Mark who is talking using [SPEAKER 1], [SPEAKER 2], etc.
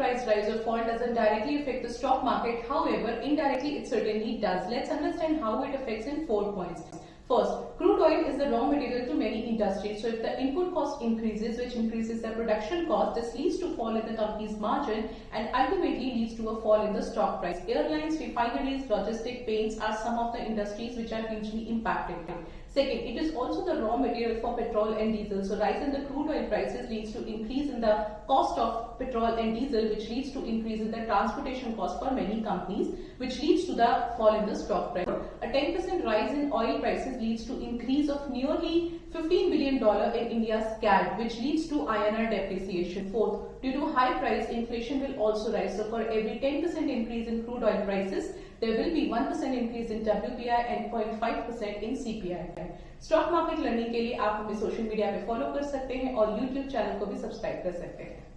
[SPEAKER 1] price rise or fall doesn't directly affect the stock market. However, indirectly it certainly does. Let's understand how it affects in 4 points. First, crude oil is the raw material to many industries. So if the input cost increases, which increases the production cost, this leads to fall in the company's margin and ultimately leads to a fall in the stock price. Airlines, refineries, logistic, paints are some of the industries which are hugely impacted. Second, it is also the raw material for petrol and diesel. So rise in the crude oil prices leads to increase in the cost of petrol and diesel, which leads to increase in the transportation cost for many companies, which leads to the fall in the stock price. A 10% rise in oil prices leads to increase of nearly $15 billion in India's CAD, which leads to INR depreciation. Fourth, due to high price, inflation will also rise. So for every 10% increase in crude oil prices, there will be 1% increase in WPI and 0.5% in CPI. Stock market learning के लिए आप हमें social media पे follow कर सकते हैं और YouTube channel को भी सब्सक्राइब कर सकते हैं।